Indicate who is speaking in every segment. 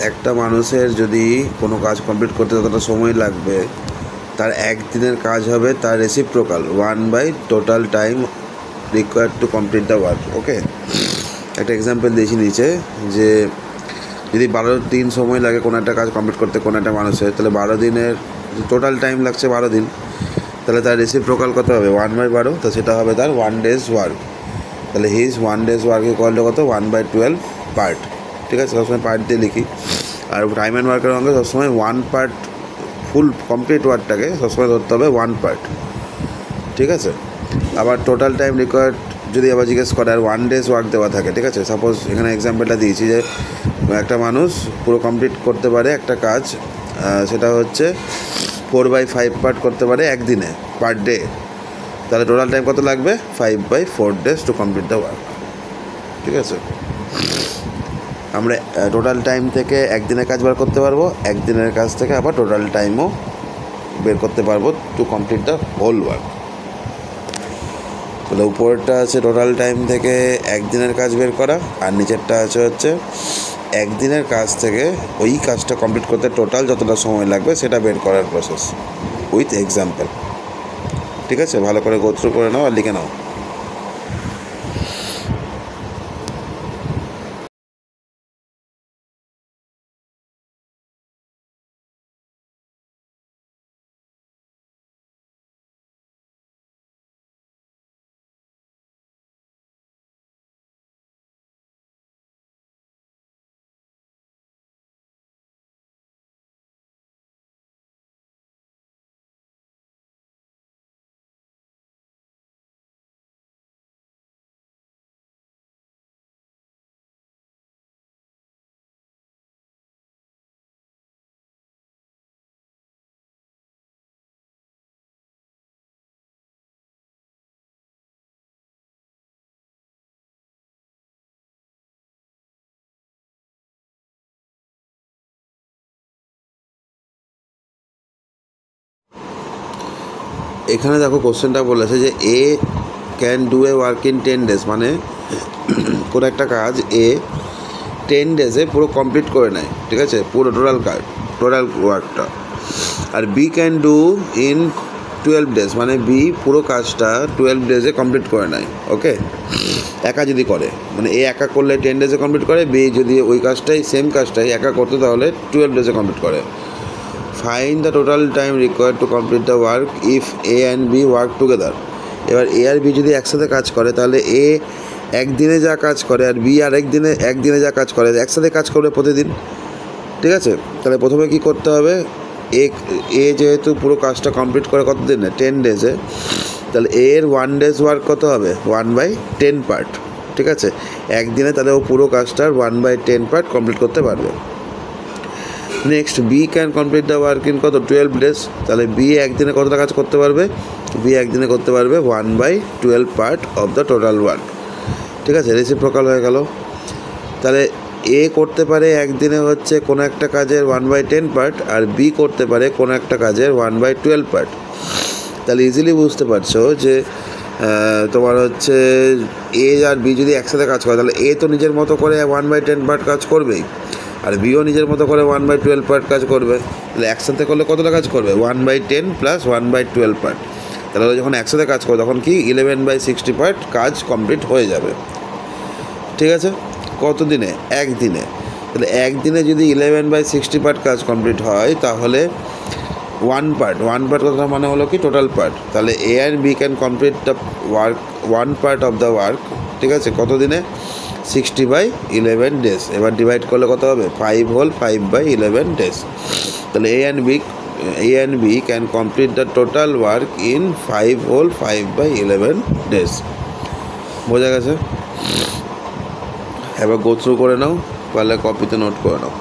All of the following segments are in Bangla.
Speaker 1: একটা মানুষের যদি কোনো কাজ কমপ্লিট করতে যতটা সময় লাগবে, তার একদিনের কাজ হবে তার reciprocal 1/, total time required to complete the work. Okay, একটা এক্সাম্পল দিয়েছি নিচে, যে যদি 12 দিন সময় লাগে কোনো একটা কাজ কমপ্লিট করতে কোনো একটা মানুষের, তাহলে 12 দিনের টোটাল টাইম লাগছে 12 দিন, তাহলে তার রেসিপ্রোকাল কত হবে? 1/12, তো সেটা হবে তার 1 ডেজ ওয়ার্ক। তাহলে হিজ 1 ডেজ ওয়ার্ক ইকুয়াল কত? 1/12 পার্ট। ঠিক আছে, সবসময় পার্ট দিয়ে লিখি। আর টাইম অ্যান্ড ওয়ার্কের অঙ্কে সবসময় 1 পার্ট, ফুল কমপ্লিট ওয়ার্কটাকে সবসময় ধরতে হবে 1 পার্ট। ঠিক আছে, আবার টোটাল টাইম রিকোয়ার্ড যদি আবার জিজ্ঞেস করে আর 1 ডেজ ওয়ার্ক দেওয়া থাকে, ঠিক আছে, সাপোজ এখানে এক্সাম্পলটা দিয়েছি যে একটা মানুষ পুরো কমপ্লিট করতে পারে একটা কাজ, সেটা হচ্ছে 4/5 পার্ট করতে পারে একদিনে পার ডে, তাহলে টোটাল টাইম কত লাগবে? 5/4 days to complete the work. ঠিক আছে, আমরা টোটাল টাইম থেকে একদিনের কাজ বার করতে পারবো, একদিনের কাজ থেকে আবার টোটাল টাইমও বের করতে পারবো to complete the whole work. তাহলে উপরেরটা আছে টোটাল টাইম থেকে একদিনের কাজ বের করা, আর নিচেরটা আছে হচ্ছে একদিনের কাজ থেকে ওই কাজটা কমপ্লিট করতে টোটাল যতটা সময় লাগবে সেটা বের করার প্রসেস উইথ এক্সাম্পল। ঠিক আছে, ভালো করে গো থ্রু করে নাও আর লিখে নাও। এখানে দেখো কোশ্চেনটা বলেছে যে A can do a work in 10 days, মানে কোনো একটা কাজ এ 10 ডেজে পুরো কমপ্লিট করে নেয়। ঠিক আছে, পুরো টোটাল ওয়ার্কটা। আর B can do in 12 days, মানে বি পুরো কাজটা 12 ডেজে কমপ্লিট করে নেয়। ওকে, একা যদি করে, মানে এ একা করলে 10 ডেজে কমপ্লিট করে, বি যদি ওই কাজটাই সেম কাজটাই একা করতো তাহলে 12 ডেজে কমপ্লিট করে। Find the total time required to complete the work if A and B work together. এবার এ আর বি যদি একসাথে কাজ করে, তাহলে এ একদিনে যা কাজ করে আর বি আর একদিনে যা কাজ করে একসাথে কাজ করবে প্রতিদিন। ঠিক আছে, তাহলে প্রথমে কি করতে হবে? এ যেহেতু পুরো কাজটা কমপ্লিট করে কত দিনে? 10 ডেজে, তাহলে এর 1 ডেজ ওয়ার্ক কত হবে? 1/10 পার্ট। ঠিক আছে, একদিনে তাহলে ও পুরো কাজটার 1/10 পার্ট কমপ্লিট করতে পারবে। Next, B can complete the work in কত? 12 ডেজ। তাহলে বি একদিনে কতটা কাজ করতে পারবে? বি একদিনে করতে পারবে 1/12 part of the total work. ঠিক আছে, রেসিপ্রোকাল হয়ে গেল। তাহলে এ করতে পারে একদিনে হচ্ছে কোনো একটা কাজের 1/10 পার্ট, আর বি করতে পারে কোনো একটা কাজের 1/12 পার্ট। তাহলে ইজিলি বুঝতে পারছো যে তোমার হচ্ছে এ আর বি যদি একসাথে কাজ করে, তাহলে এ তো নিজের মতো করে 1/10 পার্ট কাজ করবেই, আর বিও নিজের মতো করে 1/12 পার্ট কাজ করবে। তাহলে একসাথে করলে কতটা কাজ করবে? 1/10 প্লাস 1/12 পার্ট। তাহলে যখন একসাথে কাজ করবে তখন কি 11/60 পার্ট কাজ কমপ্লিট হয়ে যাবে। ঠিক আছে, কত দিনে? একদিনে। তাহলে একদিনে যদি 11/60 পার্ট কাজ কমপ্লিট হয়, তাহলে 1 পার্ট কথা মানে হলো কি? Total part. তাহলে A and B can complete the work 1 part of the work. ঠিক আছে, কত দিনে? 60/11 ডেজ। এবার ডিভাইড করলে কত হবে? 5 হোল 5/11 ডেজ। তাহলে A and B can complete the total work in 5 whole 5/11 days. বোঝা গেছে? এবার গো থ্রু করে নাও, পারলে কপিতে নোট করে নাও।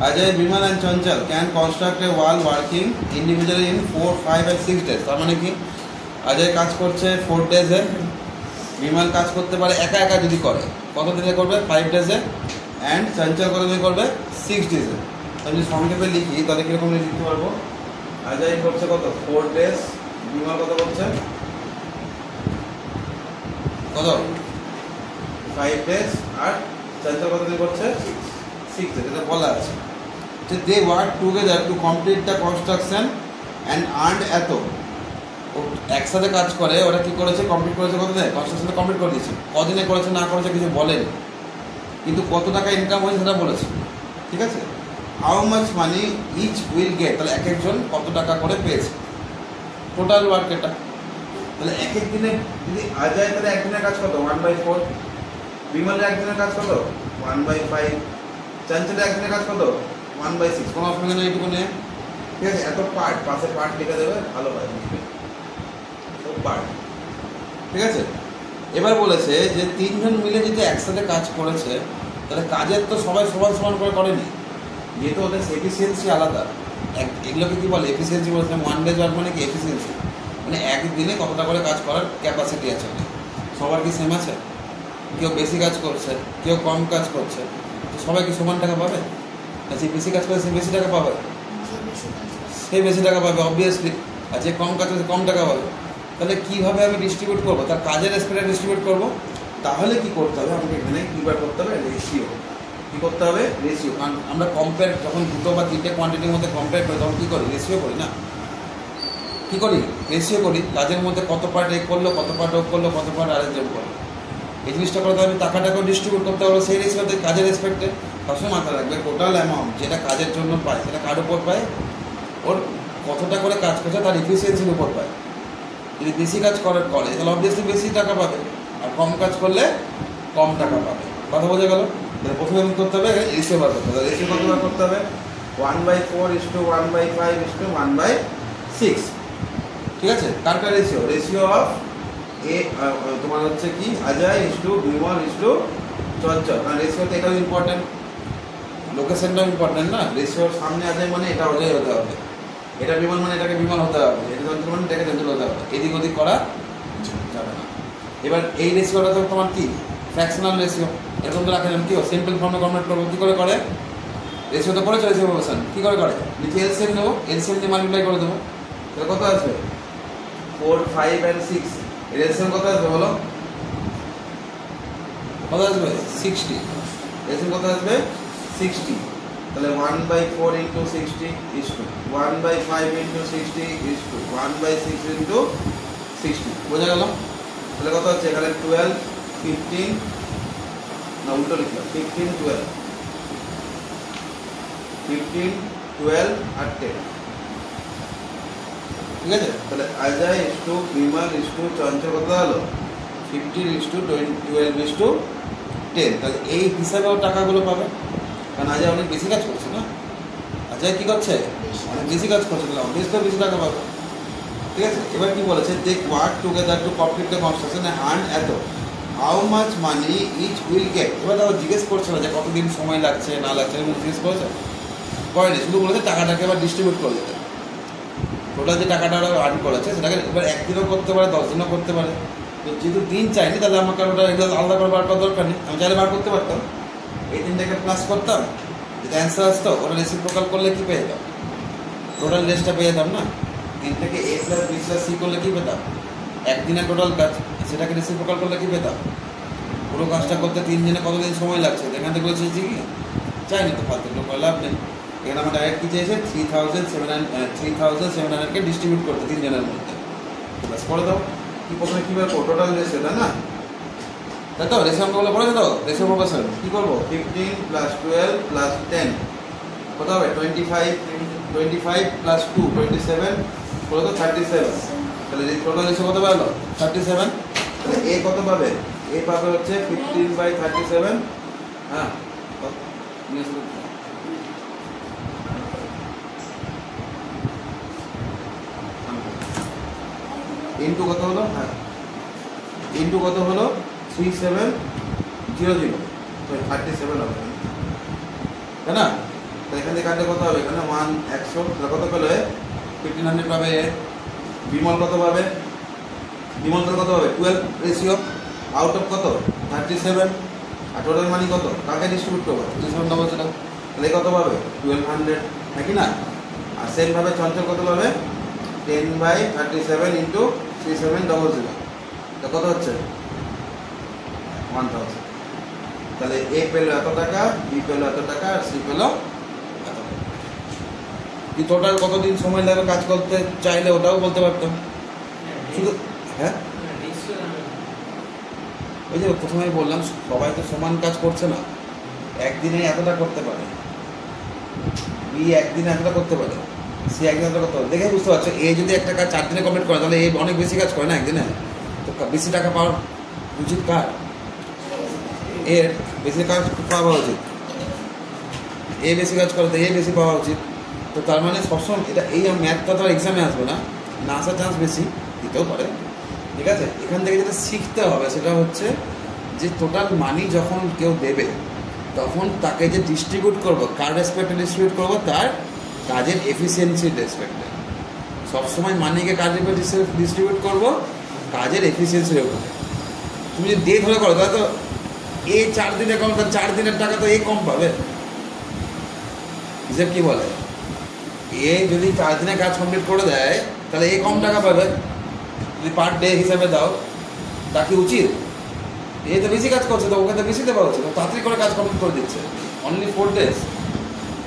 Speaker 1: Ajay, Bimal and Chanchal can construct a wall working individually in 4, 5 and 6 days. তার মানে কি অজয় কাজ করছে 4 ডেজে, বিমল কাজ করতে পারে একা একা যদি করে কত দিনে করবে 5 ডেজে, অ্যান্ড চঞ্চল কত দিনে করবে 6 ডেজে। আমি যদি সংক্ষেপে লিখি তাহলে কীরকম লিখতে পারবো? অজয় করছে কত 4 ডেজ, বিমল কত করছে কত 5 ডেজ, আর চঞ্চল কত দিন করছে 6 ডেজ। এটা বলা আছে যে they work together to complete the construction and earn এত। ও একসাথে কাজ করে, ওরা কী করেছে কমপ্লিট করেছে কত দিনে কনস্ট্রাকশনটা কমপ্লিট করে দিয়েছে। কদিনে করেছে না করেছে কিছু বলেনি, কিন্তু কত টাকা ইনকাম হয়েছে সেটা বলেছে। ঠিক আছে, how much money each will get, তাহলে এক একজন কত টাকা করে পেয়েছে টোটাল ওয়ার্ক এটা। তাহলে এক এক দিনে যদি অজয় তাহলে একদিনের কাজ কত 1/4, বিমলের একদিনের কাজ কত 1/5, চঞ্চলের একদিনের কাজ কত 1/6। কোনো অসুবিধা নেই এইটুকু নিয়ে। ঠিক আছে, এত পার্ট পাশে পার্ট লিখে দেবে, ভালো হয় পার্ট। ঠিক আছে, এবার বলেছে যে 3 জন মিলে যদি একসাথে কাজ করেছে তাহলে কাজের তো সবাই সমান সমান করে করেনি, যেহেতু ওদের এফিসিয়েন্সি আলাদা। এগুলোকে কী বলে এফিসিয়েন্সি বলেছিলাম। 1 ডে ওয়ার্ক মানে কি এফিসিয়েন্সি, মানে একদিনে কতটা করে কাজ করার ক্যাপাসিটি আছে। সবার কি সেম আছে? কেউ বেশি কাজ করছে, কেউ কম কাজ করছে, তো সবাই কি সমান টাকা পাবে? যে বেশি কাজ করে সে বেশি টাকা পাবে, সে বেশি টাকা পাবে অবভিয়াসলি, আর যে কম কাজ করছে কম টাকা পাবে। তাহলে কীভাবে আমি ডিস্ট্রিবিউট করবো? তার কাজের রেসপেক্টে ডিস্ট্রিবিউট করবো। তাহলে কি করতে হবে আমাকে? এখানে কী বার করতে হবে? রেশিও। কী করতে হবে? রেশিও। কারণ আমরা কম্পেয়ার যখন 2 বা 3টে কোয়ান্টিটির মধ্যে কম্পেয়ার করি তখন কী করি? রেশিও করি না? কী করি? রেশিও করি। কাজের মধ্যে কত পার্ট এ করলো, কত পার্ট ও করলো, কত পার্ট আরেকজন করলো। এই জিনিসটা করতে হবে, টাকাটাকেও ডিস্ট্রিবিউট করতে পারবো সেই রেশিওতে। কাজের রেসপেক্টে সবসময় মাথায় রাখবে টোটাল অ্যামাউন্ট যেটা কাজের জন্য পায় সেটা কার উপর পায়? ওর কতটা করে কাজ করছে তার এফিসিয়েন্সির উপর পায়। যদি বেশি কাজ করে তাহলে অবভিয়াসলি বেশি টাকা পাবে, আর কম কাজ করলে কম টাকা পাবে। কথা বোঝা গেল? তাহলে প্রথমে কী করতে হবে? রেশিও বার করতে হবে। রেশিও কত বার করতে হবে? 1/4 1/5 1/6। ঠিক আছে, কারটা রেশিও? রেশিও অফ এ তোমার হচ্ছে কি অজয় বিমল চঞ্চল। কারণ রেশিওতে এটাও ইম্পর্টেন্ট, লোকেশনটাও ইম্পর্টেন্ট না। রেশিওর সামনে অজয় মানে এটা অজয় হতে হবে, এটা বিমল মানে এটাকে বিমল হতে হবে, এটা চঞ্চল মানে এটাকে চঞ্চল হতে হবে। এদিক ওদিক করা যাবে না। এবার এই রেশিওটা তো তোমার কি ফ্র্যাকশনাল রেশিও, এরকম তো রাখা যাবে। কী সিম্পল ফর্মে কনভার্ট করবো, কী করে করে? রেশিও তো করেছে রেশিও প্রপোর্শন, কী করে করে? নিচে এলসিএম নেবো, এলসিএম দিয়ে মাল্টিপ্লাই করে দেবো। তাহলে কত আসবে? 4, 5 and 6। এর এলসিএম কত আসবে বলো? কত আসবে? 60। এলসিএম কত আসবে? 60। তাহলে 1/4 into 60 is 2, 1/5 into 60 is 2, 1/6 into 60। বোঝা গেল? তাহলে কত হচ্ছে এখানে? 12, 15, না উল্টো লিখলাম, 15, 12, 15, 12 আর 10। ঠিক আছে, তাহলে অজয় বিমল চঞ্চল কত হলো? 15:12:10। তাহলে এই হিসাবেও টাকাগুলো পাবে, কারণ অজয় অনেক বেশি কাজ করছে না। অজয় কী করছে? অনেক বেশি কাজ করছে, তাহলে অবভিয়াসলি বেশি টাকা পাবে। ঠিক আছে, এবার কি বলেছে? They work together to complete the construction earn এত। How much money each will get. এবার তাও জিজ্ঞেস করছে না যে কতদিন সময় লাগছে না লাগছে, এরকম জিজ্ঞেস করেছে? করেনি, শুধু বলেছে টাকাটাকে এবার ডিস্ট্রিবিউট করে দিতে। টোটাল যে টাকাটা ওরা আর্ন করেছে সেটাকে এবার একদিনও করতে পারে, 10 দিনও করতে পারে। তো যেহেতু দিন চাইনি তাহলে আমাকে ওটা আলাদা করে বার করার দরকার নেই। আমি চাইলে বার করতে পারতাম, এই দিনটাকে প্লাস করতাম, যেটা অ্যান্সার আসতো ওটা রেসিপ্রোকাল করলে কী পেয়ে যেতাম? টোটাল রেসটা পেয়ে যেতাম না। দিনটাকে A + B + C করলে কী পেতাম? একদিনের টোটাল কাজ, সেটাকে রেসিপ্রোকাল করলে কী পেতাম? পুরো কাজটা করতে 3 দিনে কতদিন সময় লাগছে এখান থেকে বলেছি কি চাইনি, তো ফালতু করে লাভ নেই। এখানে আমার ডাইরেক্ট কী চেয়েছে? 3,700কে ডিস্ট্রিবিউট করতে 3 জনের মধ্যে। ব্যাস করে দাও। কি প্রথমে কী বের করো? টোটাল রেশিও, তাই না? তাই তো রেশিও অঙ্কগুলো পড়ে তো রেশিও প্রপোর্শন কী করবো? 15 + 12 + 10 কত হবে? 25 + 2 27 করে তো 37। তাহলে টোটাল রেশিও কত পারলো? 37। তাহলে এ কত পাবে? এ পাবে হচ্ছে 15/37। হ্যাঁ, ইন্টু কত হলো? হ্যাঁ, ইন্টু কত হলো? 3700, 37 হবে, তাই না? তো এখানে থেকে কাটলে কত হবে? এখানে 100 কত পেলে 1500 পাবে। বিমল কত পাবে? বিমল কত হবে? 12 রেশিও আউট অফ কত 37 আর টোটাল মানি কত? কাকে ডিস্ট্রিবিউট করবো? 3700 তাহলে কত পাবে? 1200, নাকি না? আর সেম ভাবে চঞ্চল কত পাবে? 10/37 ইন্টু 3700 তো কত হচ্ছে? 1000। তাহলে এ পেল এত টাকা, বি পেল এত টাকা, আর সি পেল এত টাকা। কি টোটাল কতদিন সময় লাগবে কাজ করতে চাইলে ওটাও বলতে পারতাম শুধু। হ্যাঁ, ওই যে প্রথমেই বললাম সবাই তো সমান কাজ করছে না। একদিনে এতটা করতে পারে, বি একদিনে এতটা করতে পারে, সি একদিনে এতটা করতে পারে। দেখে বুঝতে পারছো, এ যদি একটা কাজ 4 দিনে কমপ্লিট করে তাহলে এ অনেক বেশি কাজ করে না একদিনে। তো বেশি টাকা পাওয়ার উচিত কার? এর বেশি কাজ পাওয়া উচিত। এ বেশি কাজ করে তো এ বেশি পাওয়া উচিত। তো তার মানে সবসময় এটা এই ম্যাথটা তো এক্সামে আসবে না, না আসার চান্স বেশি, দিতেও পারে। ঠিক আছে, এখান থেকে যেটা শিখতে হবে সেটা হচ্ছে যে টোটাল মানি যখন কেউ দেবে তখন তাকে যে ডিস্ট্রিবিউট করবো, কার রেসপেক্টে ডিস্ট্রিবিউট করবো? তার কাজের এফিসিয়েন্সির রেসপেক্টে। সবসময় মানিকে কাজের উপর ডিস্ট্রিবিউট করবো কাজের এফিসিয়েন্সির উপরে। তুমি যদি ডে ধরে করো তাহলে তো এ 4 দিনে কম, তার 4 দিনের টাকা তো এ কম পাবে। হিসেব কি বলে? এ যদি 4 দিনে কাজ কমপ্লিট করে দেয় তাহলে এ কম টাকা পাবে। যদি পার ডে হিসাবে দাও তা কি উচিত? এ তো বেশি কাজ করছে, তো ওকে তো বেশি দেওয়া উচিত। তাড়াতাড়ি করে কাজ কমপ্লিট করে দিচ্ছে, অনলি 4 days,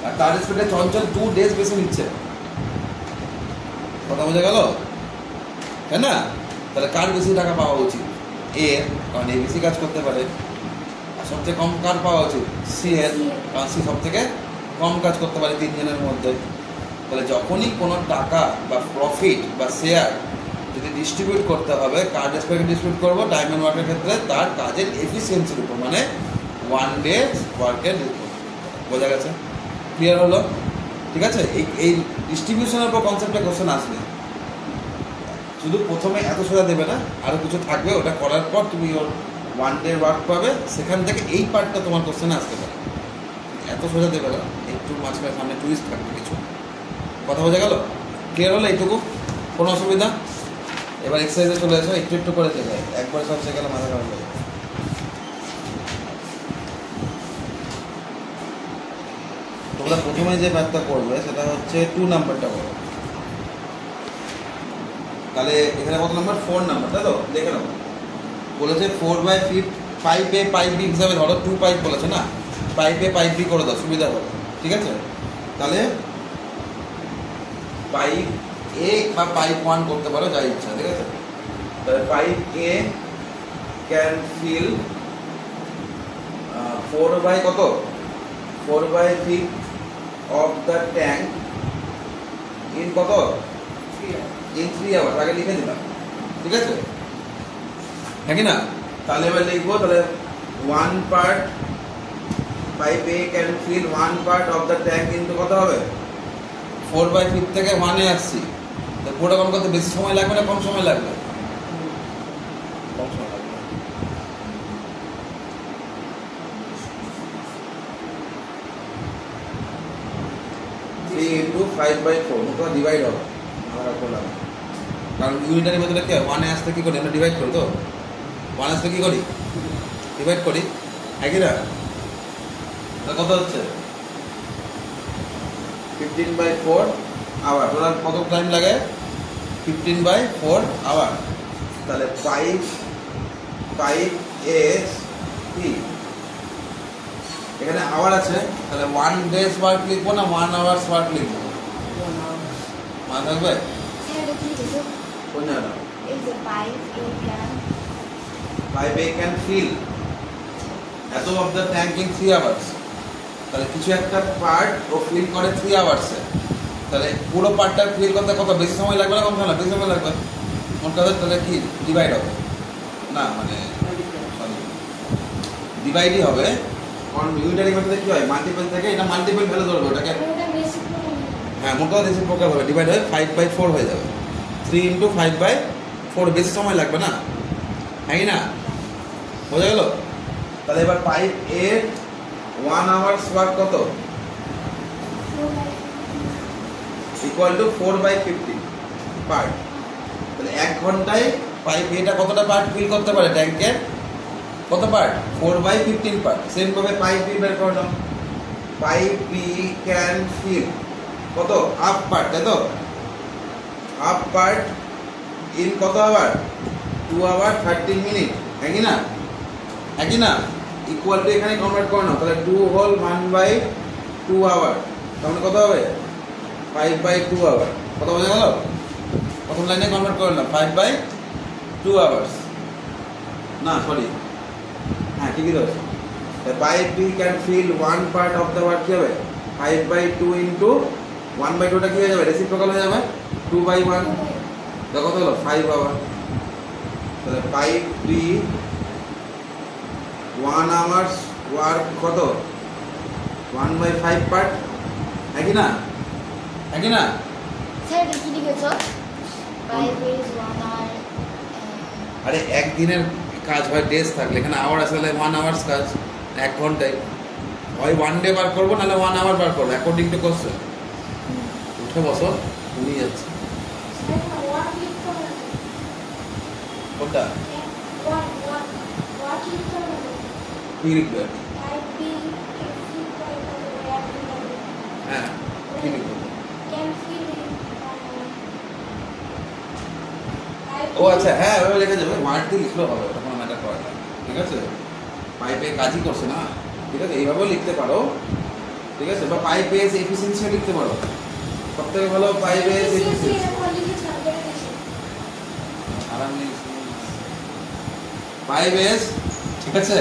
Speaker 1: আর তার রেসপেক্টে চঞ্চল 2 days বেশি নিচ্ছে। কথা বোঝা গেল? তাই না? তাহলে কার বেশি টাকা পাওয়া উচিত? এ, কারণ এ বেশি কাজ করতে পারে। আর সবচেয়ে কম কার পাওয়া উচিত? সি এর, কারণ সি সব থেকে কম কাজ করতে পারে 3 জনের মধ্যে। তাহলে যখনই কোনো টাকা বা প্রফিট বা শেয়ার যদি ডিস্ট্রিবিউট করতে হবে, কার রেসপেক্টে ডিস্ট্রিবিউট করবো? টাইম অ্যান্ড ওয়ার্কের ক্ষেত্রে তার কাজের এফিসিয়েন্সির উপর, মানে 1 day ওয়ার্কের উপর। বোঝা গেছে? ক্লিয়ার হলো? ঠিক আছে, এই ডিস্ট্রিবিউশনের উপর কনসেপ্টে কোশ্চেন আসবে। শুধু প্রথমে এত সোজা দেবে না, আরও কিছু থাকবে, ওটা করার পর তুমি ওর 1 day ওয়ার্ক পাবে, সেখান থেকে এই পার্টটা তোমার কোশ্চেনে আসতে পারে। এত সোজা দেবে না, একটু মাঝখানে সামনে টুইস্ট থাকবে কিছু। কথা বোঝা গেল? ক্লিয়ার হলো এইটুকু? কোনো অসুবিধা? এবার এক্সারসাইজে চলে এসো, একটু একটু করে থেকে একবার সব শেখালে মাথা খারাপ হবে। তোমরা প্রথমে যে ম্যাথটা করবে সেটা হচ্ছে 2 নাম্বারটা করো। তাহলে এখানে কত নাম্বার? 4 নাম্বার, তাই তো? দেখে নাও, বলেছে 4/5 পাইপ বি হিসাবে ধরো, 2 পাইপ বলেছে না, পাইপ এ পাইপ বি করে দাও, সুবিধা হবে। ঠিক আছে, তাহলে পাইপ এ বা পাইপ 1 করতে পারো, যা ইচ্ছা। ঠিক আছে, তাহলে পাইপ এ ক্যান ফিল 4/, কত? 4/5 অফ দ্য ট্যাঙ্ক ইন কত? In 3 hours। আগে লিখে দিলাম, ঠিক আছে, হ্যাঁ কি না? তাহলে এবার লিখবো, তাহলে 1 part pipe A can fill 1 part of the tank into কত হবে? 4/5 থেকে 1 এ আসছি, তো পুরোটা কম করতে বেশি সময় লাগবে না কম সময় লাগবে? কম সময় লাগবে। 3 into 5/4 তো ডিভাইড হবে, আমরা করলাম, কারণ ইউনিটারি মেথডে কি হয়? 1 এ আসতে কি করি আমরা? ডিভাইড করি। তো 1 আসতে কি করি? ডিভাইড করি, হ্যাঁ কি না? কত হচ্ছে? 15/4 আওয়ার। টোটাল কত টাইম লাগে? 15/4 আওয়ার। তাহলে পাইপ এস কি এখানে আওয়ার আছে, তাহলে 1 days ওয়ার্ক লিখবো না 1 hours ওয়ার্ক লিখবো? মনে থাকবে? কোন জায়গাটা? পাইপ এ ক্যান ফিল এত of the tank in 3 hours। তাহলে কিছু একটা পার্ট ও ফিল করে 3 hours এ, তাহলে পুরো পার্টটা ফিল করতে কত বেশি সময় লাগবে না কম সময় লাগবে? বেশি সময় লাগবে। মোট কথা তাহলে কি ডিভাইড হবে না, মানে ডিভাইডই হবে। কারণ ইউনিটারি মেথডে কি হয়? মাল্টিপল থেকে এটা মাল্টিপল ভ্যালু ধরবে, ওটাকে হ্যাঁ মোট কথা রেসিপ্রোকাল হবে, ডিভাইড হয়ে 5/4 হয়ে যাবে। 3 into 5/4, বেশি সময় লাগবে না, হ্যাঁ না? বোঝা গেল? তাহলে এবার পাইপ এর 1 hours ওয়ার্ক কত? Equal to 4/15 part. তাহলে 1 ঘন্টায় পাইপ এটা কতটা পার্ট ফিল করতে পারে ট্যাঙ্কের? কত পার্ট? 4/15 পার্ট। সেম ভাবে পাইপ বি বের করলাম। পাইপ বি ক্যান ফিল কত? হাফ পার্ট, তাই তো? হাফ পার্ট ইন কত আওয়ার? 2 hour 30 minute. একই না? একই না? ইকুয়াল টু এখানে কনভার্ট করে নাও। তাহলে 2 হোল 1/2 আওয়ার, তাহলে কত হবে? 5/2 আওয়ার। কত বোঝা গেল? প্রথম লাইনে কনভার্ট করে নাও 5/2 আওয়ার্স। না সরি, হ্যাঁ ঠিকই তো। Pipe B can fill 1 part of the work কি হবে? 5/2 ইন্টু 1/2টা কি হয়ে যাবে? রেসিপ্রোকাল হয়ে যাবে 2/1। কত হলো? 5 আওয়ার। তাহলে পাইপ বি 1 আওয়ার্স ওয়ার্ক কত? 1/5 পার্ট। একই না? একই না?
Speaker 2: স্যার কি লিখেছো? Pipe is 1 hour.
Speaker 1: আরে একদিনের কাজ হয় ডেজ থাকলে, এখানে আওয়ার আসলে 1 আওয়ার্স কাজ 1 ঘন্টায়। হয় 1 ডে বার করবো, নাহলে 1 আওয়ার বার করবো, অ্যাকর্ডিং টু কোশ্চেন। উঠে বসো, উনি যাচ্ছে। কোনটা? কি লিখবে? হ্যাঁ কি লিখবে? ও আচ্ছা, হ্যাঁ ওইভাবে লেখা যাবে, ওয়ার্ড দিয়ে লিখলেও হবে, ওটা কোনো ম্যাটার করে না। ঠিক আছে, পাইপে কাজই করছে না, ঠিক আছে, এইভাবেও লিখতে পারো। ঠিক আছে, বা পাইপ এস এফিসিয়েন্সিও লিখতে পারো। সব থেকে ভালো পাইপ এস এফিসিয়েন্সি। আরাম নেই পাইপ এস, ঠিক আছে,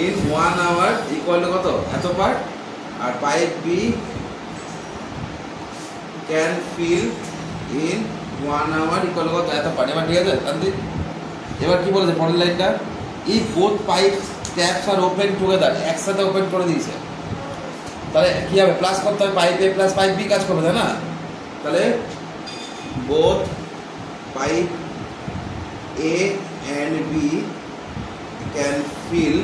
Speaker 1: ইন 1 আওয়ার ইকুয়াল টু কত? এত পার্ট। আর pipe B can fill in 1 hour equal to কত? এত পার্ট। এবার ঠিক আছে তান্ত্রিক, এবার কি বলেছে পরের লাইনটা? If both pipe taps are open together, একসাথে ওপেন করে দিয়েছে, তাহলে কি হবে? প্লাস করতে হবে, pipe A plus pipe B কাজ করবে, তাই না? তাহলে both pipe A and B can fill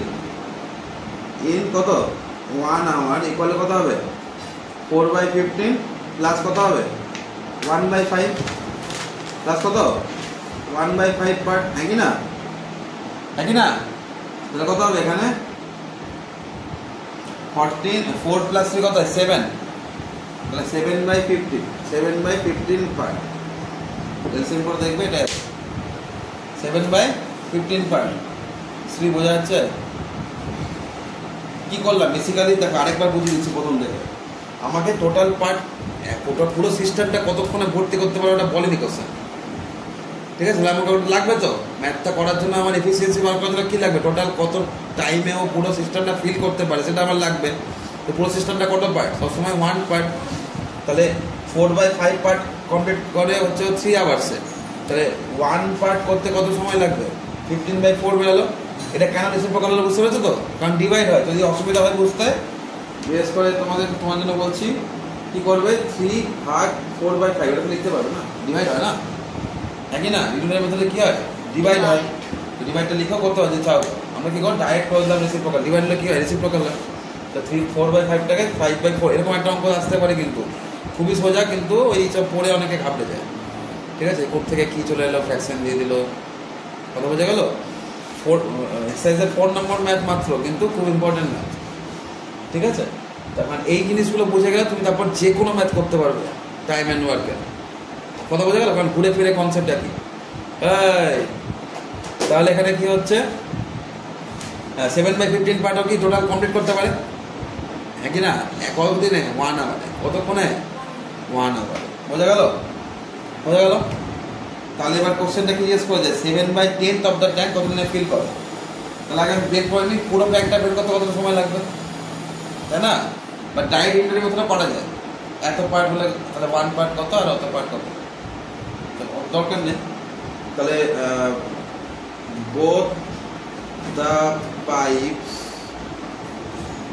Speaker 1: in কত? 1 আওয়ার ইকুয়াল কত হবে? 4/15 প্লাস কত হবে? 1/5 প্লাস কত? 1/5 পার্ট। একই না? একই না? তাহলে কত হবে এখানে? 4 প্লাস 3 কত? 7। তাহলে 7/15, 7/15 পার্ট। এলসিএম করে দেখবে, এটা 7/15 পার্ট। 3 বোঝা যাচ্ছে? কি করলাম বেসিক্যালি দেখো, আরেকবার বুঝিয়ে দিচ্ছি প্রথম থেকে। আমাকে টোটাল পার্ট, পুরো সিস্টেমটা কতক্ষণে ভর্তি করতে পারবে ওটা বলেনি কোশ্চেন। ঠিক আছে, আমাকে ওটা লাগবে তো ম্যাথটা করার জন্য, আমার এফিসিয়েন্সি বার করার জন্য কী লাগবে? টোটাল কত টাইমেও পুরো সিস্টেমটা ফিল করতে পারে সেটা আমার লাগবে। তো পুরো সিস্টেমটা কত পার্ট? সবসময় 1 পার্ট। তাহলে 4/5 পার্ট কমপ্লিট করে হচ্ছে 3 আওয়ার্সে। তাহলে 1 পার্ট করতে কত সময় লাগবে? 15/4 বেরোলো। এটা কেন রেসিপ্রোকাল হলো বুঝতে পেরেছো তো? কারণ ডিভাইড হয়। যদি অসুবিধা হয় বুঝতে, বিশেষ করে তোমার জন্য বলছি, কী করবে? 3 ভাগ 4/5, এটা তো লিখতে পারবে না, ডিভাইড হয় না। একই না? ইউনিটের মধ্যে কি হয়? ডিভাইড হয়। তো ডিভাইডটা লিখো করতে হয় যে চাও। আমরা কি করব? ডাইরেক্ট করে দিলাম রেসিপ্রোকাল। ডিভাইড হলে কি হয়? রেসিপ্রোকাল হয়। তো 4/5টাকে 5/4 এরকম একটা অঙ্ক আসতে পারে, কিন্তু খুবই সোজা, কিন্তু ওই সব পড়ে অনেকে ঘাবড়ে যায়। ঠিক আছে, কোথা থেকে কী চলে এলো, ফ্র্যাকশন দিয়ে দিল, কথা বোঝা গেল? 4 এক্সারসাইজের 4 নম্বর ম্যাথ মাত্র, কিন্তু খুব ইম্পর্টেন্ট ম্যাথ। ঠিক আছে, তখন এই জিনিসগুলো বুঝে গেলে তুমি তারপর যে কোনো ম্যাথ করতে পারবে টাইম অ্যান্ড ওয়ার্কের। কথা বোঝা গেল? কারণ ঘুরে ফিরে কনসেপ্টটা কি। তাহলে এখানে কি হচ্ছে? 7/15 পার্টও কি টোটাল কমপ্লিট করতে পারে? হ্যাঁ কি না? কতদিনে? 1 আওয়ারে। কতক্ষণে? 1 আওয়ারে। বোঝা গেল? বোঝা গেল? তাহলে এবার কোশ্চেনটা কি জিজ্ঞেস করে যায়? 7/10 অফ দ্য ট্যাঙ্ক কতদিনে ফিল করে? তাহলে আগে আমি বের করে নিই পুরো ট্যাঙ্কটা বের করতে কতটা সময় লাগবে, তাই না? বা ডাইরেক্ট ইন্টারের মতোটা পড়া যায়। এত পার্ট হলে তাহলে 1 পার্ট কত আর অত পার্ট কত, দরকার নেই। তাহলে both the pipes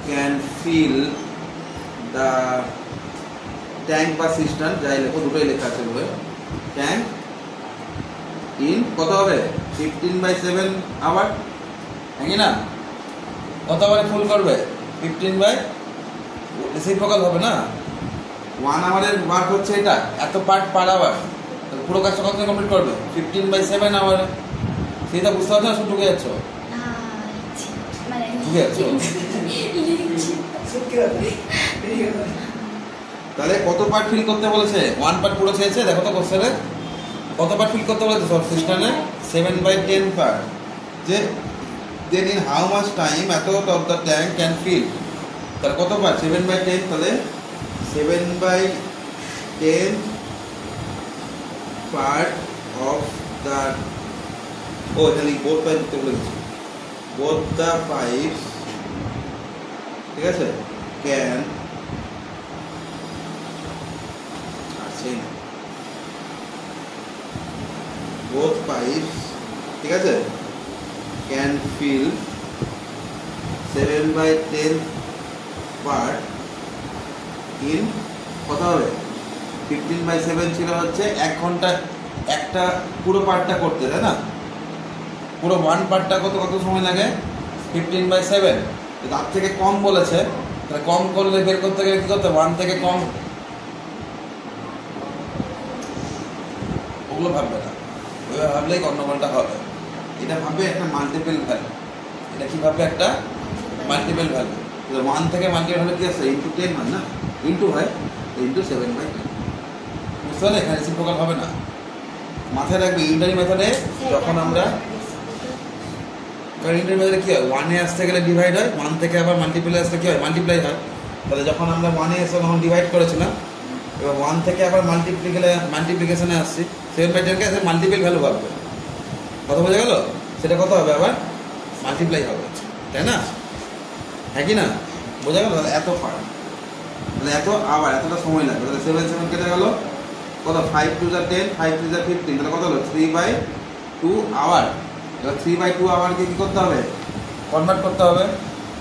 Speaker 1: can fill the tank বা সিস্টেম, যাই লেখো, দুটোই লেখা আছে বলে, ট্যাঙ্ক ইন কত হবে? 15/7 আওয়ার। হ্যাঁ না? কত আওয়ারে ফুল করবে? 15/7
Speaker 3: রেসিপ্রোকাল হবে না। 1 আওয়ারের ওয়ার্ক হচ্ছে এটা, এত পার্ট পার আওয়ার, পুরো কাজটা কত কমপ্লিট করবে? 15/7 আওয়ার। সেটা বুঝতে পারছো না? শুধু ঢুকে যাচ্ছ,
Speaker 2: না লিখছি মানে
Speaker 3: ঢুকে যাচ্ছ।
Speaker 2: লিখছি
Speaker 3: তাহলে কত পার্ট ফিল করতে বলেছে? 1 পার্ট পুরো চেয়েছে। দেখো তো কোশ্চেনে কত পার্ট ফিল করতে বলেছে? সব সিস্টেমে 7/10 পার্ট। যে then in how much time এত of the tank can fill. তাহলে কত পার্ট? 7/10। তাহলে 7/10 পার্ট অফ দ্য, ও এখানে বোথ পাইপ দিতে বলেছি, বোথ দ্য পাইপস, ঠিক আছে, ক্যান both pipes, ঠিক আছে, can fill 7/10 part in কত হবে? 15/7 ছিল হচ্ছে 1 ঘন্টা একটা পুরো পার্টটা করতে, তাই না? পুরো 1 পার্টটা কত সময় লাগে? 15/7। তার থেকে কম বলেছে, তাহলে কম করলে বের করতে গেলে কি করতে? 1 থেকে কম, ওগুলো ভাববে না, ওইভাবে ভাবলেই গণ্ডগোলটা হবে। এটা ভাববে একটা মাল্টিপল ভ্যালু। এটা কি ভাববে? একটা মাল্টিপল ভ্যালু। 1 থেকে মাল্টিপল ভ্যালু কি আছে? ইন্টু 10 হয় না, ইন্টু হয় ইন্টু 7/10। বুঝতে পারলে? এখানে রেসিপ্রোকাল হবে না। মাথায় রাখবে ইউনারি মেথডে যখন আমরা, কারণ ইউনারি মেথডে কি হয়? 1-এ আসতে গেলে ডিভাইড হয়, 1 থেকে আবার মাল্টিপলে আসতে কি হয়? মাল্টিপ্লাই হয়। তাহলে যখন আমরা 1-এ এসে তখন ডিভাইড করেছিলাম, এবার 1 থেকে আবার মাল্টিপ্লিকেশনে আসছি, 7/10 কে মাল্টিপল ভ্যালু ভাববে। কথা বোঝা গেল? সেটা কত হবে? আবার মাল্টিপ্লাই হবে, তাই না? হ্যাঁ কি না? বোঝা গেল? তাহলে এত পার্ট, তাহলে এত আবার এতটা সময় লাগবে। তাহলে 7 কেটে গেল কত? 5 2 10, 5 3 15, তাহলে কত হলো? 3/2 আওয়ার। এবার 3/2 আওয়ারকে কি করতে হবে? কনভার্ট করতে হবে।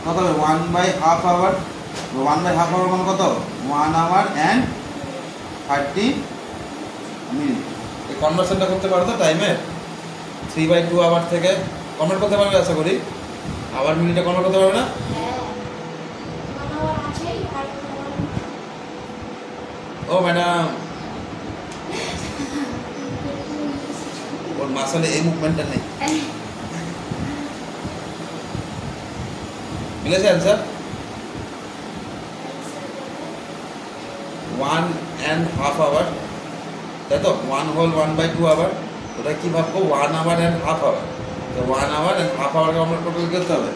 Speaker 3: কত হবে? 1/2 আওয়ার। 1/2 আওয়ার মানে কত? 1 আওয়ার অ্যান্ড 30 মিনিট। এই কনভার্সনটা করতে পারো তো টাইমের? 3/2 আওয়ার থেকে কনভার্ট করতে পারবে আশা করি। আওয়ার মিনিটে কনভার্ট করতে পারবে না?
Speaker 2: হ্যাঁ আমার আছে আর
Speaker 3: ও ম্যাডাম, ওর মাসলে এই মুভমেন্টটা নেই। মিলেছে অ্যান্সার? 1.5 আওয়ার, তাই তো? 1 হোল 1/2 আওয়ার। ওটা কি ভাববো? 1 আওয়ার অ্যান্ড হাফ আওয়ার। তো 1 আওয়ার অ্যান্ড হাফ আওয়ারকে আমরা টোটাল করতে হবে,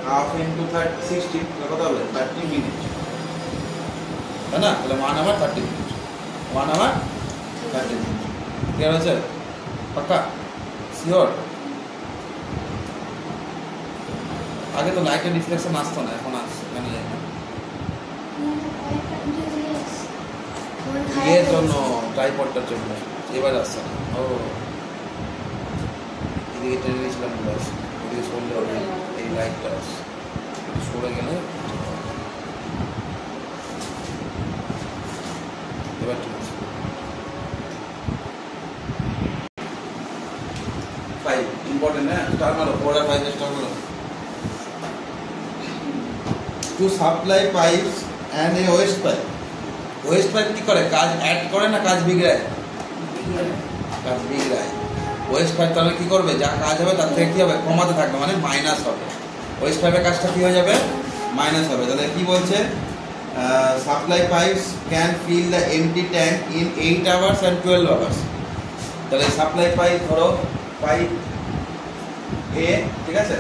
Speaker 3: হাফ ইন্টু 60 কত হবে? 30 মিনিট, তাই না? তাহলে 1 hour 30 minute, 1 hour 30 minute. Clear হয়েছে? পাক্কা? শিওর? আগে তো লাইটের রিফ্লেকশন আসতো না, এখন আসছে। কেন জানি না, এর জন্য, ট্রাইপডটার জন্য এবার আসছে না। ও এদিকে টেনে নিয়েছিলাম, এদিকে সরলে হবে, এই লাইটটা সরে গেলে এবার ঠিক আছে। 5 ইম্পর্টেন্ট, হ্যাঁ? স্টার মারো, 4 আর 5 স্টার মারো। To supply pipes and a waste pipe. West pipe কি করে? কাজ অ্যাড করে না কাজ বিগড়ায়? কাজ বিগড়ায়। ওয়েস্ট পাইপ তাহলে কি করবে? যা কাজ হবে তার থেকে কি হবে? কমাতে থাকবে, মানে মাইনাস হবে। ওয়েস্ট পাইপের কাজটা কি হয়ে যাবে? মাইনাস হবে। তাহলে কি বলছে? Supply pipes can fill the empty tank in 8 hours and 12 hours. তাহলে সাপ্লাই পাইপ ধরো পাইপ এ, ঠিক আছে,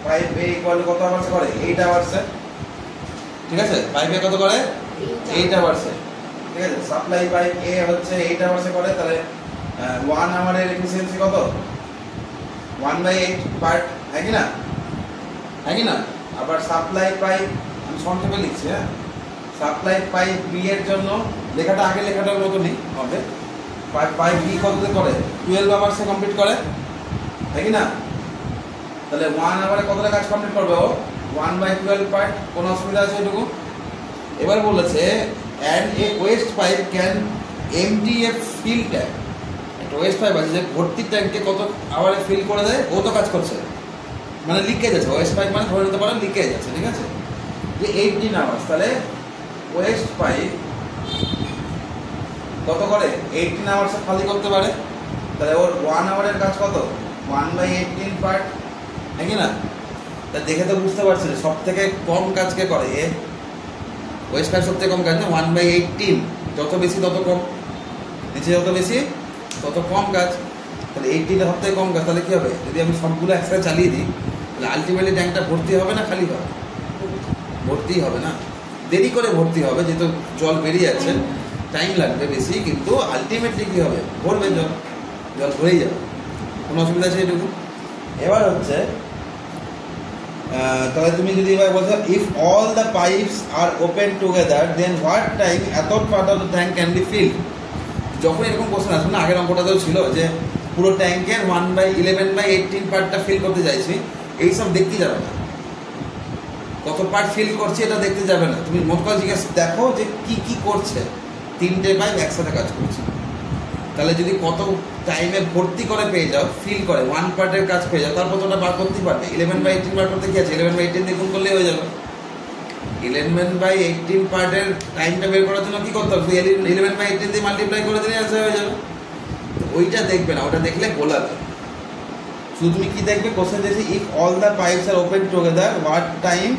Speaker 3: পাইপ এ ইকুয়াল কত আওয়ার্সে করে? 8 আওয়ার্সে, ঠিক আছে? পাইপ এ কত করে? 8 আওয়ার্সে, ঠিক আছে? সাপ্লাই পাইপ এ হচ্ছে 8 আওয়ার্সে করে, তাহলে 1 আওয়ারের এফিসিয়েন্সি কত? 1/8 পার্ট, হ্যাঁ কি না? হ্যাঁ কি না? আবার সাপ্লাই পাইপ, আমি সংক্ষেপে লিখছি, হ্যাঁ, সাপ্লাই পাইপ বি এর জন্য লেখাটা আগে লেখাটার মতনই হবে। পাইপ বি কততে করে? 12 আওয়ার্সে কমপ্লিট করে, হ্যাঁ কি না? তাহলে 1 আওয়ারে কতটা কাজ কমপ্লিট করবে ও? 1/12 পার্ট। কোনো অসুবিধা আছে এটুকু? এবার বলেছে and a waste pipe can empty a fill tank. একটা ওয়েস্ট পাইপ আছে যে ভর্তি ট্যাঙ্কে কত আওয়ারে ফিল করে দেয়, ও তো কাজ করছে, মানে লিকেজ আছে। ওয়েস্ট পাইপ মানে ধরে নিতে পারো লিকেজ আছে, ঠিক আছে? যে 18 আওয়ার্স, তাহলে ওয়েস্ট পাইপ কত করে 18 আওয়ার্স খালি করতে পারে, তাহলে ওর 1 আওয়ারের কাজ কত 1/18 পার্ট, নাকি না? তা দেখে তো বুঝতে পারছেন সব থেকে কম কাজ কে করে, এ ওয়েস্ট পাইপ সব থেকে কম কাজ না, 1/18, যত বেশি তত কম, নিচে যত বেশি তত কম কাজ, তাহলে 18 সব থেকে কম কাজ। তাহলে কি হবে, যদি আমি সবগুলো একসাথে চালিয়ে দিই তাহলে আলটিমেটলি ট্যাঙ্কটা ভর্তি হবে না খালি হবে? ভর্তিই হবে না, দেরি করে ভর্তি হবে, যেহেতু জল বেরিয়ে যাচ্ছে টাইম লাগবে বেশি, কিন্তু আলটিমেটলি কী হবে, ভরবে জল, জল ভরেই যাবে, কোনো অসুবিধা আছে এটুকু। এবার হচ্ছে তাহলে তুমি যদি এবার বলছো if all the pipes are open together then what time এত part of the tank can be filled. যখন এরকম কোশ্চেন আসবে না, আগের অঙ্কটাতেও ছিল যে পুরো ট্যাঙ্কের 1/11/18 পার্টটা ফিল করতে চাইছি, এইসব দেখতে যাবে না, কত পার্ট ফিল করছে এটা দেখতে যাবে না, তুমি মোট কথা জিজ্ঞেস দেখো যে কি কি করছে, 3টে পাইপ একসাথে কাজ করছে, তাহলে যদি কত টাইমে ভর্তি করে পেয়ে যাও, ফিল করে 1 পার্টের কাজ পেয়ে যাও, তারপর তো ওটা বার করতেই পারবে। 11/18 বার করতে কি আছে, 11/18 দিয়ে গুণ করলেই হয়ে যাবে। 11/18 পার্টের টাইমটা বের করার জন্য কি করতে হবে, 11/18 দিয়ে মাল্টিপ্লাই করে দিলে অ্যান্সার হয়ে যাবে। তো ওইটা দেখবে না, ওটা দেখলে গোলাবে। শুধু তুমি কি দেখবে, কোশ্চেন দিয়েছি if all the pipes are open together what time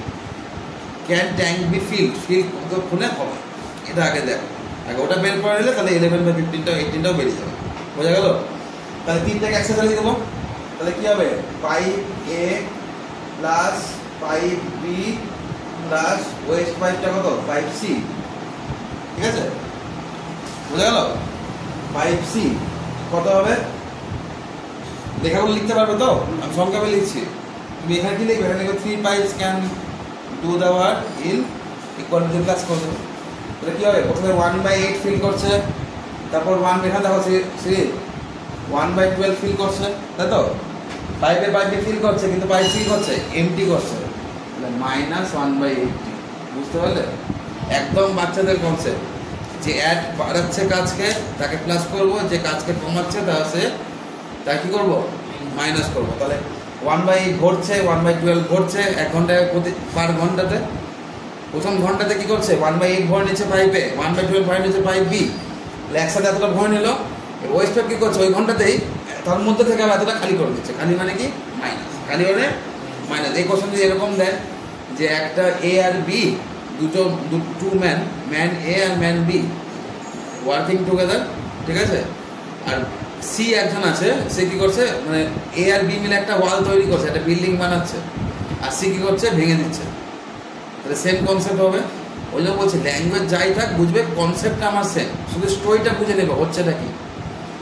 Speaker 3: can tank be filled, fill খুলে হবে, এটা আগে দেখো, আগে ওটা বের করে নিলে তাহলে 11/15টাও 18টাও বেরিয়ে যাবে, বোঝা গেল? তাহলে 3টাকে একসাথে লিখে দেবো, তাহলে কি হবে, pipe A plus pipe B plus waste পাইপটা কত, পাইপ সি, ঠিক আছে, বোঝা গেল? পাইপ সি কত হবে, লেখাগুলো লিখতে পারবে তো, আমি সংক্ষেপে লিখছি, তুমি এখানে কি লিখবে, এখানে লিখবে 3 pipes can do the work in equal to plus করে দেবো, তাহলে কি হবে, প্রথমে 1/8 ফিল করছে, তারপর 1 এখানে দেখো 1/12 ফিল করছে, তাই তো, পাইপে ফিল করছে, কিন্তু পাইপ ফিল করছে এমটি করছে, তাহলে -1/80, বুঝতে পারলে? একদম বাচ্চাদের কনসেপ্ট, যে অ্যাড বাড়াচ্ছে কাজকে তাকে প্লাস করব, যে কাজকে কমাচ্ছে তাকে কি করবো, মাইনাস করবো। তাহলে 1/8 ভরছে, 1/12 ভরছে 1 ঘন্টায় প্রতি পার ঘন্টাতে, প্রথম ঘন্টাতে কি করছে 1/8 ভরে নিচ্ছে পাইপে, 1/12 ভরে নিচ্ছে পাইপ বি, তাহলে একসাথে এতটা ভরে নিল, ওয়েস্ট পাইপ কি করছে ওই ঘন্টাতেই তার মধ্যে থেকে এতটা খালি করে দিচ্ছে, খালি মানে কি মাইনাস, খালি মানে মাইনাস। এই কোশ্চেন যদি এরকম দেয় যে একটা এ আর বি, টু ম্যান এ আর ম্যান বি ওয়ার্কিং টুগেদার, ঠিক আছে, আর সি একজন আছে, সে কি করছে, মানে এ আর বি মিলে একটা ওয়াল তৈরি করছে, একটা বিল্ডিং বানাচ্ছে, আর সি কি করছে, ভেঙে দিচ্ছে, তাহলে সেম কনসেপ্ট হবে। ওই জন্য বলছে ল্যাঙ্গুয়েজ যাই থাক বুঝবে কনসেপ্টটা আমার সেম, শুধু স্টোরিটা বুঝে নেবে হচ্ছেটা কি।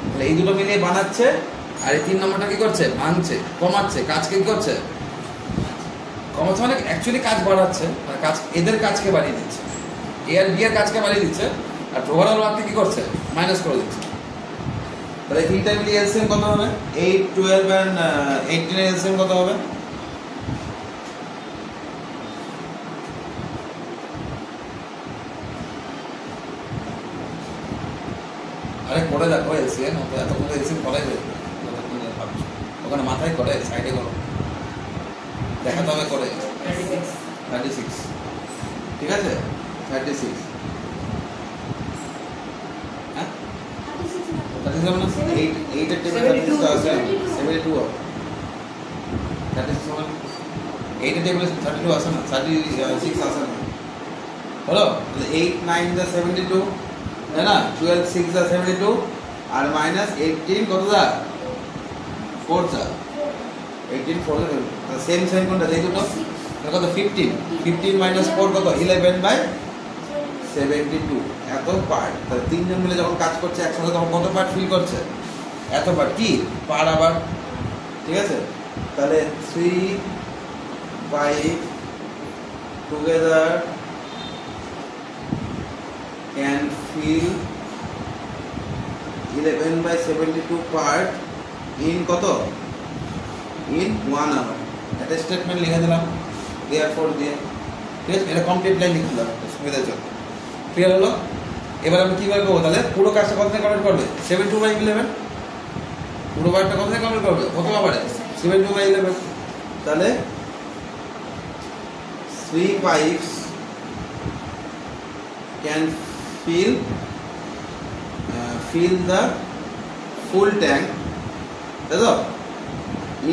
Speaker 3: তাহলে এই দুটো মিলিয়ে বানাচ্ছে, আর এই 3 নম্বরটা কি করছে, ভাঙছে, কমাচ্ছে, কাজকে কি করছে, কমাচ্ছে মানে অ্যাকচুয়ালি কাজ বাড়াচ্ছে, মানে কাজ এদের কাজকে বাড়িয়ে দিচ্ছে, এ আর বি এর কাজকে বাড়িয়ে দিচ্ছে, আর ওভারঅল ওয়ার্ককে কি করছে, মাইনাস করে দিচ্ছে। তাহলে 3টা মিলিয়ে এলসিএম কত হবে, 8, 12 and 18 এর এলসিএম কত হবে, আরে করে দেখো এলসিএম, এতক্ষণ এলসিএম করাই যাবে, ওখানে মাথায় করে সাইডে করো, দেখাতে হবে করে 36, ঠিক আছে, 36, হ্যাঁ 36 হবে না, 8 এর টেবিলে 36 তো আছে, 72 হবে, 36 হবে না, 8 এর টেবিলে 32 আছে না, 36 আছে না, হলো, তাহলে 8, 9 দা 72, তাই না, 12, 6 দা 72, আর মাইনাস 18 কত দা 4 দা 18, 4 দা, সেম কোনটা, এই দুটো কত, 15 মাইনাস 4 কত, 11/72, এত পার্ট। তাহলে 3 জন মিলে যখন কাজ করছে একসাথে তখন কত পার্ট ফিল করছে, এত পার্ট, কি পার আবার, ঠিক আছে। তাহলে 3 pipe together can fill 11/72 part in কত, in 1 hour, একটা স্টেটমেন্ট লিখে দিলাম therefore দিয়ে, ঠিক আছে, এটা কমপ্লিট লাইন লিখে দিলাম সুবিধার জন্য, ক্লিয়ার হলো। এবার আমি কীভাবে করবো, তাহলে পুরো কাজটা কত থেকে কমপ্লিট করবে, 72/11, পুরো পার্টটা কত থেকে কমপ্লিট করবে, কত আবারে 72/11, তাহলে 3 pipes can fill the full tank, তাই তো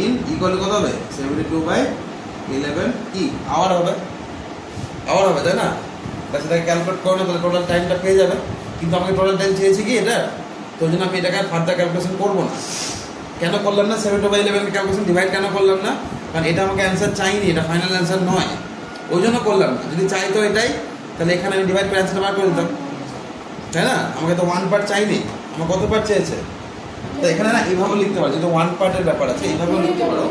Speaker 3: ইন ইকুয়াল কত হবে 72/11 কি আওয়ার হবে তাই না? তাহলে সেটাকে ক্যালকুলেট করো না, তাহলে টোটাল টাইমটা পেয়ে যাবে। কিন্তু আমাকে টোটাল টাইম চেয়েছি কি এটা, তো ওই জন্য আমি এটাকে ফার্দার ক্যালকুলেশন করবো না। কেন করলাম না 72/11 ক্যালকুলেশন, ডিভাইড কেন করলাম না? কারণ এটা আমাকে অ্যান্সার চাইনি, এটা ফাইনাল অ্যান্সার নয়, ওই জন্য করলাম না। যদি চাইতো এটাই, তাহলে এখানে আমি ডিভাইড করে অ্যান্সারটা বার করে দিতাম, তাই না? আমাকে তো 1 পার্ট চাইনি, আমার কত পার্ট চেয়েছে। তো এখানে না এইভাবে লিখতে পারো, যেহেতু 1 পার্টের ব্যাপার আছে এইভাবেও লিখতে পারো।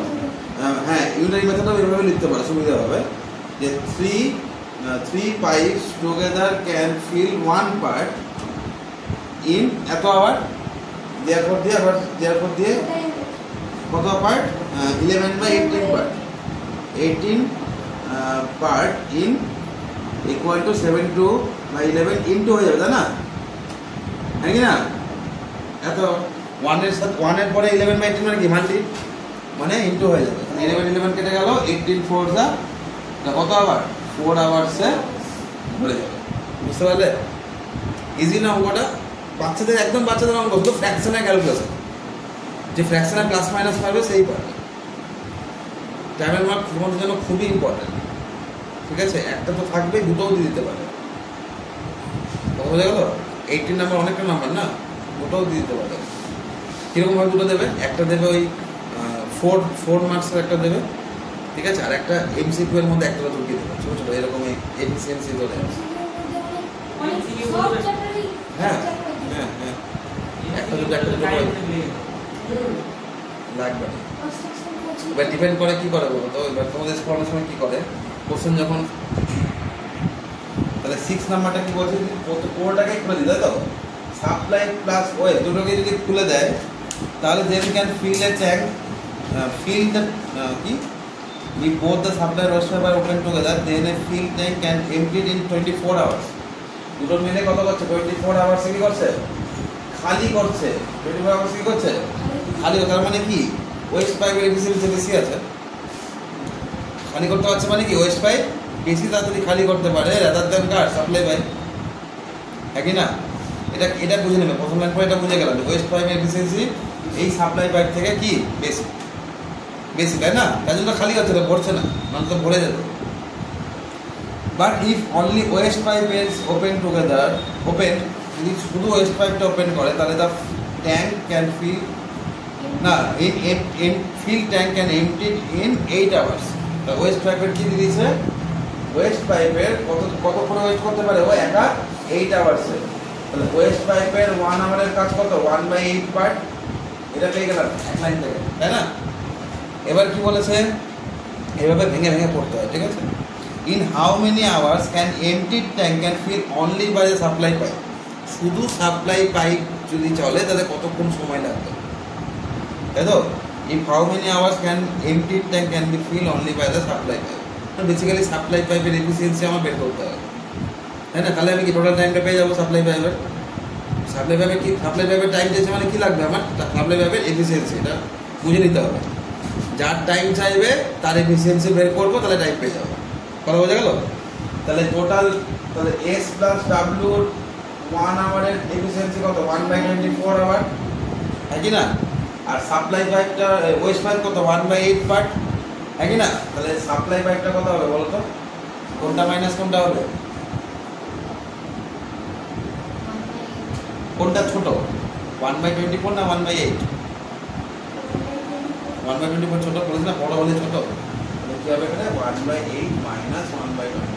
Speaker 3: হ্যাঁ, ইউনারি মেথডও এইভাবে লিখতে পারো, সুবিধা হবে যে 3 pipes together can fill 1 part in এত আওয়ার, therefore দিয়ে কত part 11/18 part 18 part in equal to 72/11 into হয়ে যাবে, তাই না? হ্যাঁ কি না? এত 1 এর সাথে 1 এর পরে 11/18 মানে কি মাল্টি, মানে ইন্টু হয়ে যাবে। 11 কেটে গেল, 18 4 যা কত আবার 4 আওয়ার্সে ভরে যাবে। বুঝতে পারলে? ইজি না অঙ্কটা? বাচ্চাদের একদম বাচ্চাদের অঙ্ক, শুধু ফ্র্যাকশনের ক্যালকুলেশন, যে ফ্র্যাকশনের প্লাস মাইনাস পাবে সেই পারবে। টাইমের মার্ক তোমাদের জন্য খুবই ইম্পর্টেন্ট, ঠিক আছে? একটা তো থাকবেই, দুটোও দিয়ে দিতে পারে। কথা বোঝা গেল? 18 নাম্বার অনেকটা নাম্বার না, দুটোও দিয়ে দিতে পারে। কীরকমভাবে দুটো দেবে? একটা দেবে ওই 4 মার্কসের একটা দেবে, ঠিক আছে? আর একটা এমসিকিউ এর মধ্যে একটা ঢুকিয়ে দেবে, ছোটো ছোটো এরকম এফিসিয়েন্সি ধরে। হ্যাঁ হ্যাঁ হ্যাঁ, একটা দুটো লাগবে। এবার ডিপেন্ড করে কি করে বলো তো, এবার তোমাদের পড়ানোর সময় কি করে, কোশ্চেন যখন, তাহলে 6 নাম্বারটা কি বলছে, পুরোটাকে খুলে দিই, তাই তো? সাপ্লাই প্লাস ওয়েল দুটোকে যদি খুলে দেয়, তাহলে then can fill a tank, fill the if both the supply and waste pipe are open together, then a fill tank can empty it in 24 hours. দুটো মিলে কত করছে? 24 আওয়ার্স কি করছে? খালি করছে। 24 আওয়ার্স কি করছে? খালি। তার মানে কি ওয়েস্ট পাইপের এফিসিয়েন্সি বেশি আছে, খালি করতে পারছে মানে কি ওয়েস্ট পাইপ বেশি তাড়াতাড়ি খালি করতে পারে রাদার দ্যান কার সাপ্লাই পাইপ, হ্যাঁ কি না? এটা বুঝে নেবে, প্রথম লাইন পরে এটা বুঝে গেলাম যে ওয়েস্ট পাইপের এফিসিয়েন্সি এই সাপ্লাই পাইপ থেকে কি বেশি, তাই না? তাই জন্য খালি হচ্ছে না, ভরছে না, মানে তো ভরে যেত। But if only waste pipe is open together, যদি শুধু ওয়েস্ট পাইপটা ওপেন করে, তাহলে the tank can fill tank can empty in 8 hours. তা ওয়েস্ট পাইপের কি দিয়েছে? ওয়েস্ট পাইপের কতক্ষণ ওয়েস্ট করতে পারে? ও একা 8 আওয়ার্সে। তাহলে ওয়েস্ট পাইপের 1 আওয়ারের কাজ কত? 1/8 পার্ট। এটা পেয়ে গেলাম এক লাইন থেকে, তাই না? এবার কি বলেছে? এভাবে ভেঙে পড়তে হয়, ঠিক আছে? In how many hours can empty tank can fill only by the supply pipe. শুধু সাপ্লাই পাইপ যদি চলে তাহলে কতক্ষণ সময় লাগবে, তাই তো? If how many hours can empty tank can be fill only by the supply pipe. Basically supply পাইপের এফিসিয়েন্সি আমার বের করতে হবে, তাই না? তাহলে আমি কি টোটাল টাইমটা পেয়ে যাবো সাপ্লাই পাইপের। সাপ্লাই পাইপের টাইম দিয়েছে মানে কি লাগবে আমার? সাপ্লাই পাইপের এফিসিয়েন্সি, এটা বুঝে নিতে হবে। যার টাইম চাইবে তার এফিসিয়েন্সি বের করবো, তাহলে টাইম পেয়ে যাবো। কথা বোঝা গেল? তাহলে টোটাল, তাহলে এস প্লাস ডাব্লিউর 1 আওয়ারের এফিসিয়েন্সি কত? 1/24 আওয়ার, হ্যাঁ কি না? আর সাপ্লাই পাইপটা ওয়েস্ট পাইপ কত? 1/8 পার্ট, হ্যাঁ কি না? তাহলে সাপ্লাই পাইপটা কত হবে বলো তো? কোনটা মাইনাস কোনটা হবে? কোনটা ছোট? 1/24 না 1/8? 1/24 ছোট বলেছি না, বড় হলে ছোট। তাহলে কি হবে এখানে? 1/8 মাইনাস 1/20।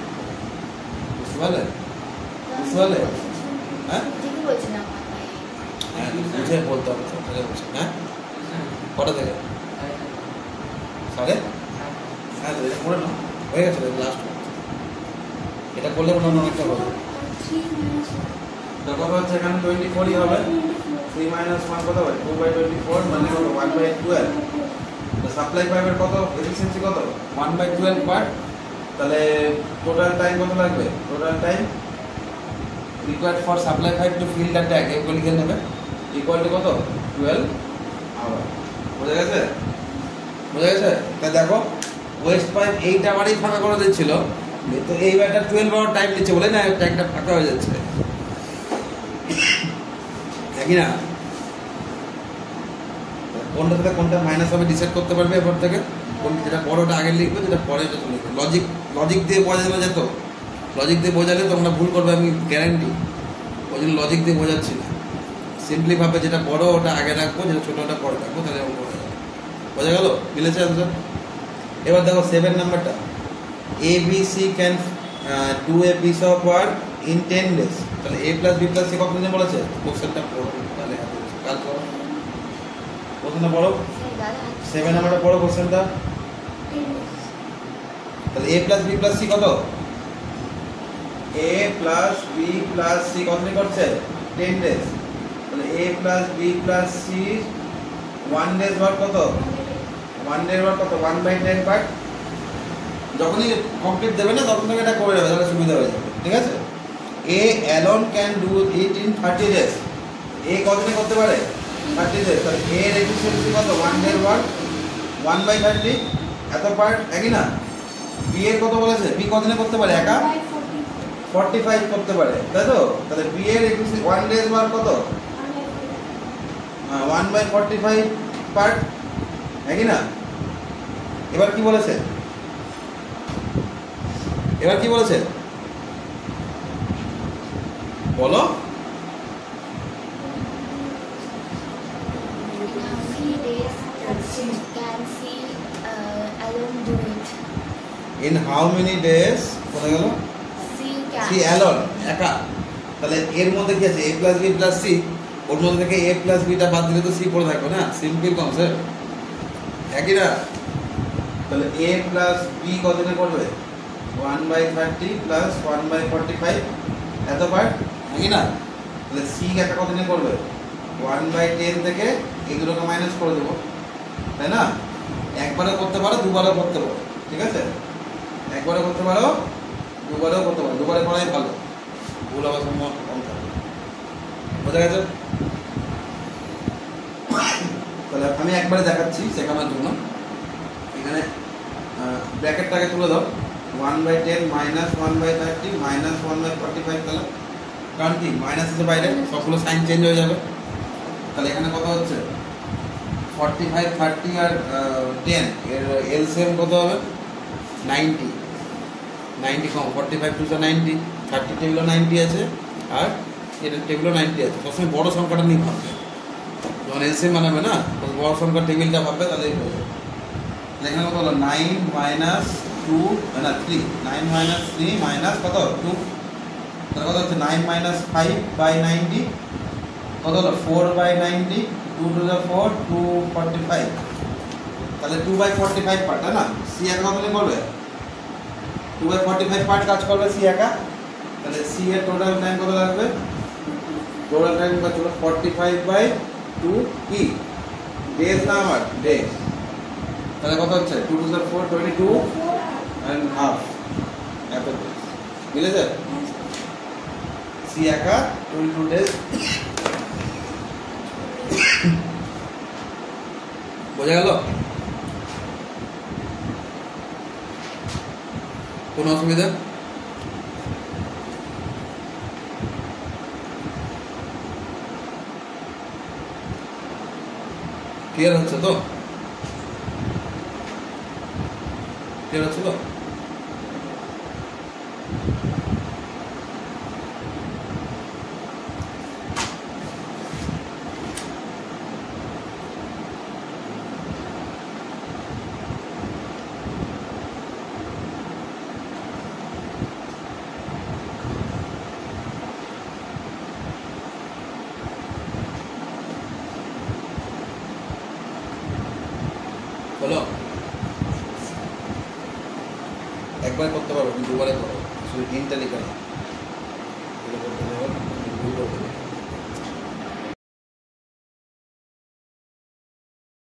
Speaker 3: বুঝতে পারলে? হ্যাঁ
Speaker 2: ঠিকই বলছিলাম।
Speaker 3: হ্যাঁ, বুঝে বলতে হবে। হ্যাঁ, কটা থেকে? সাড়ে? হ্যাঁ, এটা করে নাও, হয়ে গেছে লাস্ট। এটা করলে মনে হয় অনেকটা হবে। কত হচ্ছে এখানে? 24ই হবে। 3 - 1 কত হবে? 2/24 মানে কত? 1/12। তো সাপ্লাই পাইপের কত এফিসিয়েন্সি কত? 1/12 পার্ট। তাহলে টোটাল টাইম কত লাগবে? Total time required for supply pipe to fill the tank, এগুলো লিখে নেবে, ইকুয়াল টু কত? 12 আওয়ার। বোঝা গেছে? তা দেখো ওয়েস্ট পাইপ 8 আওয়ারই ফাঁকা করে দিচ্ছিল, তো এইবারটা 12 আওয়ার টাইম নিচ্ছে বলে না ট্যাঙ্কটা ফাঁকা হয়ে যাচ্ছে, একই না? কোনটা থেকে কোনটা মাইনাস হবে ডিসাইড করতে পারবে এরপর থেকে? কোন যেটা বড়টা আগে লিখবে, যেটা পরে ওটা লিখবে। লজিক দিয়ে বোঝানো যেত, লজিক দিয়ে বোঝালে তোমরা ভুল করবে, আমি গ্যারান্টি। ওই জন্য লজিক দিয়ে বোঝাচ্ছি না, সিম্পলি ভাবে যেটা বড় ওটা আগে রাখবো, যেটা ছোট ওটা পরে রাখবো, তাহলে বোঝা গেল? মিলেছে আনসার? এবার দেখো 7 নাম্বারটা, A B C can do a piece of work in 10 days। তাহলে A plus B plus C কত দিনে বলেছে? কোশ্চেনটা পড়ো, তাহলে কাজ করো। কোশ্চেনটা পড়ো, 7 নাম্বারটা পড়ো কোশ্চেনটা। তাহলে A plus B plus C কত? A plus B plus C কত দিন করছে? 10 days। তাহলে A plus B plus C 1 days work কত? 1 day ওয়ার্ক কত? 1/10 পার্ট। যখনই কমপ্লিট দেবে না তখন থেকে এটা করে যাবে, তাহলে সুবিধা হয়ে যাবে, ঠিক আছে? A alone can do it in 30 days। A কতদিনে করতে পারে? 30 days। তাহলে এ এর এফিসিয়েন্সি কত? 1 day ওয়ার্ক 1/30 এত পার্ট, একই না? বি এর কত বলেছে? বি কতদিনে করতে পারে? একা 45 করতে পারে, তাই তো? তাহলে বি এর এফিসিয়েন্সি 1 days ওয়ার্ক কত? 1/45 পার্ট, একই না? এবার কি বলেছে? এবার কি বলেছে বলো? In how many days কোথায় গেল? সি অ্যালোন একা। তাহলে এর মধ্যে কি আছে? এ প্লাস বি প্লাস সি, ওর মধ্যে থেকে এ প্লাস বিটা বাদ দিলে তো সি পড়ে থাকবে না? সিম্পল কনসেপ্ট, একই না? তাহলে এ প্লাস বি কতদিনে করবে? 1/30 প্লাস 1/45 এত পার্ট, একই না? তাহলে সি একা কতদিনে করবে? 1/10 থেকে এই দুটোকে মাইনাস করে দেবো, তাই না? একবারও করতে পারো, দুবারও করতে পারো, ঠিক আছে? একবারও করতে পারো, দুবারও করতে পারো, দুবারে করাই ভালো, ভুল হওয়ার সম্ভাবনা কম থাকে। বোঝা গেছে? তাহলে আমি একবারে দেখাচ্ছি শেখানোর জন্য। এখানে ব্র্যাকেটটাকে তুলে দাও, 1/10 মাইনাস 1/30 মাইনাস 1/45। তাহলে কারণ কি মাইনাস আছে বাইরে, সবগুলো সাইন চেঞ্জ হয়ে যাবে। তাহলে এখানে কত হচ্ছে? 45, 30 আর 10 এর এলসিএম কত হবে? 90। 90 কম, 45 টু 90, 30 টেবিলও 90 আছে আর এটা টেবিলও 90 আছে। সবসময় বড় সংখ্যাটা নিয়ে ভাববে যখন এলসিএম বানাবে না, বড় সংখ্যার টেবিলটা ভাববে, তাহলেই হয়ে যাবে। এখানে কত হলো? 9 মাইনাস 2 না 3, 9 মাইনাস 3 মাইনাস কত? 2। তাহলে কত হচ্ছে? 9 মাইনাস 5/90 কত হলো? 4/90, 2 to the 4, 245। তাহলে 2/45 পার্ট, তাই না? সি একা কত দিন করবে? 2/45 পার্ট কাজ করবে সি একা। তাহলে সি এর টোটাল টাইম কত লাগবে? টোটাল টাইম কত হলো? 45/2 কি ডেজ না আমার ডেজ। তাহলে কত হচ্ছে? 2 to the 4, 22 and half এত ডেজ। মিলেছে? সি একা 22 ডেজ। বোঝা গেল? কোনো অসুবিধা? ক্লিয়ার হচ্ছে তো? ক্লিয়ার হচ্ছে তো? বলো, একবার করতে পারবো, দুবারে করো, শুধু তিনটা লিখে নাও, ভুল করতে